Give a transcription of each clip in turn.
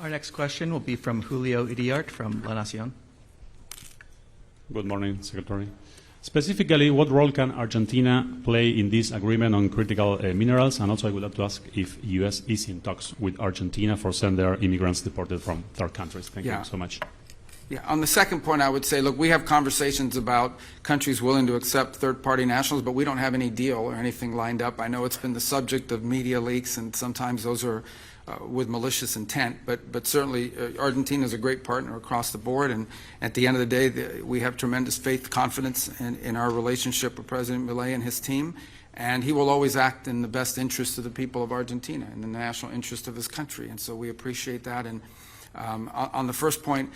Our next question will be from Julio Iriart from La Nación. Good morning, Secretary. Specifically, what role can Argentina play in this agreement on critical minerals? And also I would like to ask if U.S. is in talks with Argentina for send their immigrants deported from third countries. Thank you so much. Yeah, on the second point, I would say, look, we have conversations about countries willing to accept third-party nationals, but we don't have any deal or anything lined up. I know it's been the subject of media leaks, and sometimes those are with malicious intent, but certainly Argentina is a great partner across the board, and at the end of the day, we have tremendous faith, confidence in our relationship with President Milei and his team, and he will always act in the best interest of the people of Argentina and the national interest of his country, and so we appreciate that. And on the first point,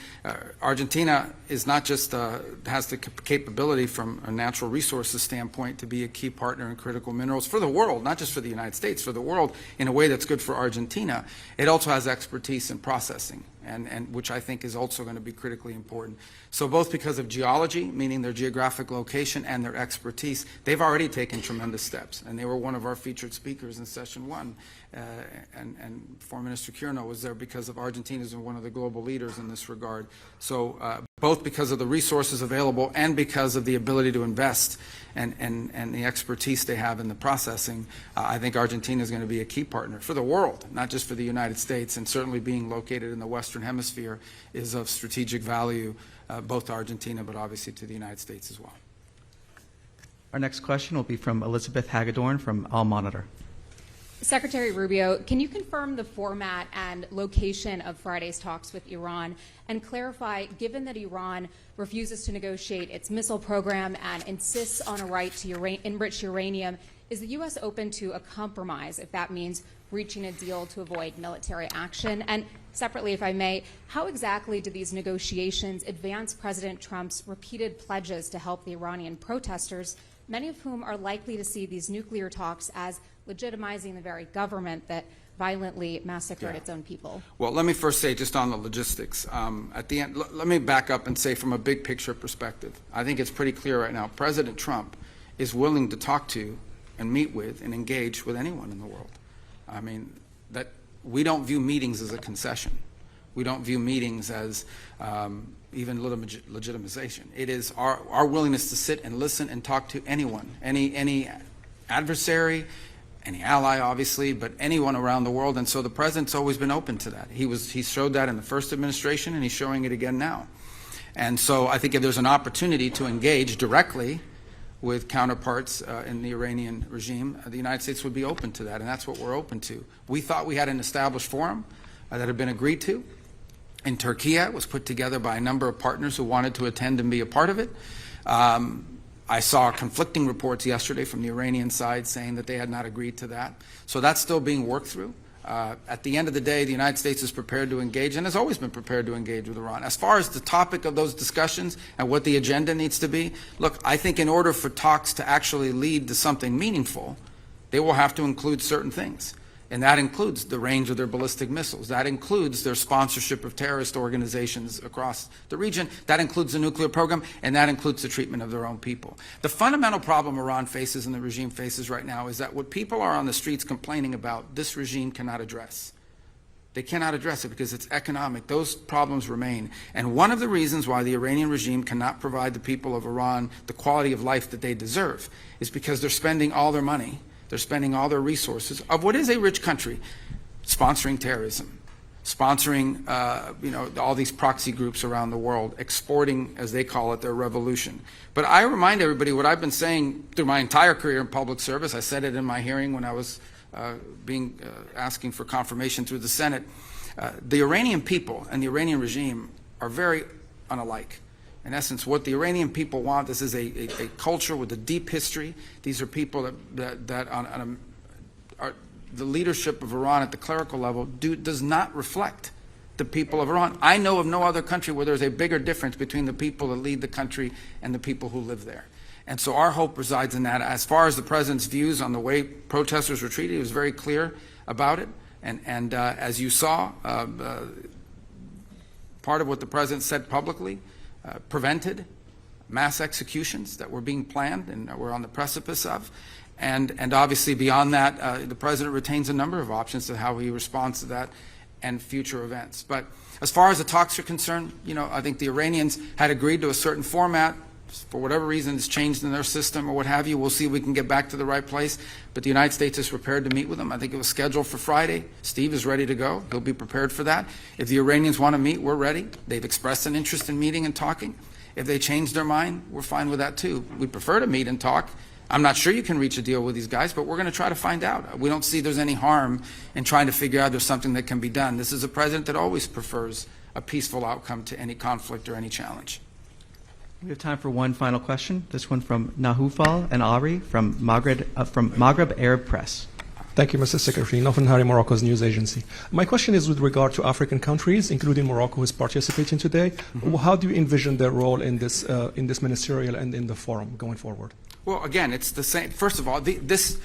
Argentina is not just has the capability from a natural resources standpoint to be a key partner in critical minerals for the world, not just for the United States, for the world in a way that's good for Argentina. It also has expertise in processing, and which I think is also going to be critically important. So both because of geology, meaning their geographic location, and their expertise, they've already taken tremendous steps, and they were one of our featured speakers in session one. And Foreign Minister Quirino was there because of Argentina's one of the global leaders in this regard. So both because of the resources available and because of the ability to invest and the expertise they have in the processing, I think Argentina is going to be a key partner for the world, not just for the United States, and certainly being located in the Western Hemisphere is of strategic value both to Argentina but obviously to the United States as well. Our next question will be from Elizabeth Hagedorn from Al Monitor. Secretary Rubio, can you confirm the format and location of Friday's talks with Iran and clarify, given that Iran refuses to negotiate its missile program and insists on a right to enrich uranium, is the U.S. open to a compromise if that means reaching a deal to avoid military action? And separately, if I may, how exactly do these negotiations advance President Trump's repeated pledges to help the Iranian protesters, many of whom are likely to see these nuclear talks as legitimizing the very government that violently massacred its own people? Well, let me first say, just on the logistics, at the end, let me back up and say from a big picture perspective, I think it's pretty clear right now, President Trump is willing to talk to and meet with and engage with anyone in the world. I mean, that we don't view meetings as a concession. We don't view meetings as even legitimization. It is our willingness to sit and listen and talk to anyone, any adversary, any ally, obviously, but anyone around the world. And so the president's always been open to that. He showed that in the first administration, and he's showing it again now. And so I think if there's an opportunity to engage directly with counterparts in the Iranian regime, the United States would be open to that, and that's what we're open to. We thought we had an established forum that had been agreed to. In Turkey, it was put together by a number of partners who wanted to attend and be a part of it. I saw conflicting reports yesterday from the Iranian side saying that they had not agreed to that. So that's still being worked through. At the end of the day, the United States is prepared to engage and has always been prepared to engage with Iran. As far as the topic of those discussions and what the agenda needs to be, look, I think in order for talks to actually lead to something meaningful, they will have to include certain things. And that includes the range of their ballistic missiles. That includes their sponsorship of terrorist organizations across the region. That includes the nuclear program, and that includes the treatment of their own people. The fundamental problem Iran faces and the regime faces right now is that what people are on the streets complaining about, this regime cannot address. They cannot address it because it's economic. Those problems remain. And one of the reasons why the Iranian regime cannot provide the people of Iran the quality of life that they deserve is because they're spending all their money, they're spending all their resources of what is a rich country sponsoring terrorism, sponsoring all these proxy groups around the world, exporting, as they call it, their revolution. But I remind everybody what I've been saying through my entire career in public service. I said it in my hearing when I was asking for confirmation through the Senate. The Iranian people and the Iranian regime are very unalike. In essence, what the Iranian people want, this is a culture with a deep history. These are people that are the leadership of Iran at the clerical level does not reflect the people of Iran. I know of no other country where there's a bigger difference between the people that lead the country and the people who live there. And so our hope resides in that. As far as the president's views on the way protesters were treated, he was very clear about it. And as you saw, part of what the president said publicly prevented mass executions that were being planned and that we're on the precipice of. And obviously beyond that, the president retains a number of options to how he responds to that. and future events. But as far as the talks are concerned, I think the Iranians had agreed to a certain format. For whatever reason, it's changed in their system or what have you. We'll see if we can get back to the right place. But the United States is prepared to meet with them. I think it was scheduled for Friday. Steve is ready to go. He'll be prepared for that. If the Iranians want to meet, we're ready. They've expressed an interest in meeting and talking. If they change their mind, we're fine with that too. We prefer to meet and talk. I'm not sure you can reach a deal with these guys, but we're going to try to find out. We don't see there's any harm in trying to figure out there's something that can be done. This is a president that always prefers a peaceful outcome to any conflict or any challenge. We have time for one final question. This one from Nahoufal and Ari from Maghreb Arab Press. Thank you, Mr. Secretary. Nofan Hari, Morocco's news agency. My question is with regard to African countries, including Morocco, who is participating today. How do you envision their role in this ministerial and in the forum going forward? Well, again, it's the same. First of all, this,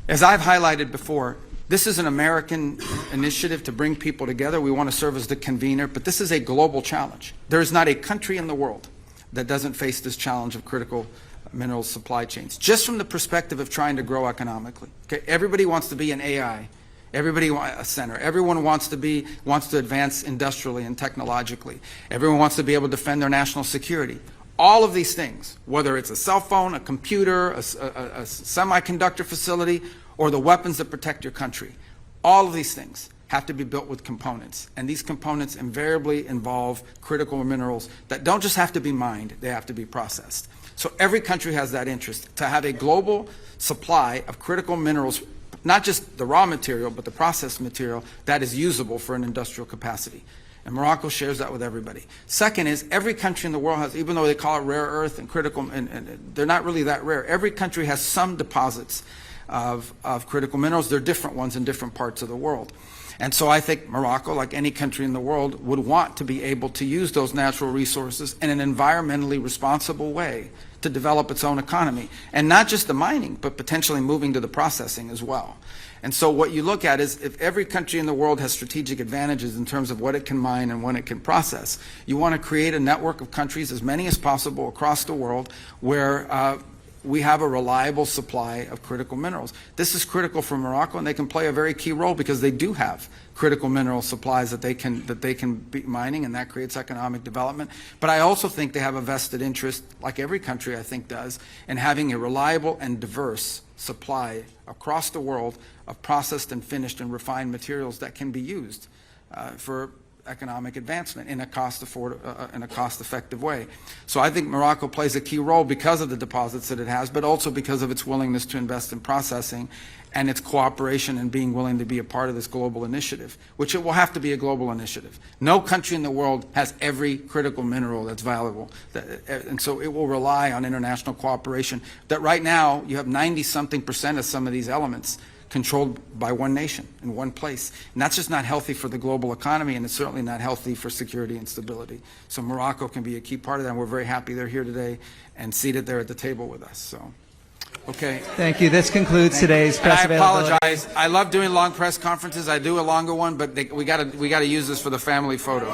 as I've highlighted before, this is an American initiative to bring people together. We want to serve as the convener, but this is a global challenge. There is not a country in the world that doesn't face this challenge of critical mineral supply chains, just from the perspective of trying to grow economically. Okay, everybody wants to be an AI, everybody a center. Everyone wants to advance industrially and technologically. Everyone wants to be able to defend their national security. All of these things, whether it's a cell phone, a computer, a semiconductor facility, or the weapons that protect your country, all of these things have to be built with components. And these components invariably involve critical minerals that don't just have to be mined, they have to be processed. So every country has that interest, to have a global supply of critical minerals, not just the raw material, but the processed material that is usable for an industrial capacity. And Morocco shares that with everybody. Second is, every country in the world has, even though they call it rare earth and critical, and they're not really that rare, every country has some deposits of critical minerals. They're different ones in different parts of the world. And so I think Morocco, like any country in the world, would want to be able to use those natural resources in an environmentally responsible way to develop its own economy. And not just the mining, but potentially moving to the processing as well. And so what you look at is, if every country in the world has strategic advantages in terms of what it can mine and when it can process, you want to create a network of countries, as many as possible across the world, where we have a reliable supply of critical minerals. This is critical for Morocco, and they can play a very key role because they do have critical mineral supplies that they can be mining, and that creates economic development. But I also think they have a vested interest, like every country I think does, in having a reliable and diverse supply across the world of processed and finished and refined materials that can be used for economic advancement in a cost-effective way. So I think Morocco plays a key role because of the deposits that it has, but also because of its willingness to invest in processing and its cooperation and being willing to be a part of this global initiative, which it will have to be a global initiative. No country in the world has every critical mineral that's valuable, and so it will rely on international cooperation. That right now you have 90-something% of some of these elements controlled by one nation in one place. And that's just not healthy for the global economy, and it's certainly not healthy for security and stability. So Morocco can be a key part of that, and we're very happy they're here today and seated there at the table with us. So, okay. Thank you. This concludes today's press And I availability. apologize. I love doing long press conferences. I do a longer one, but we got to use this for the family photo.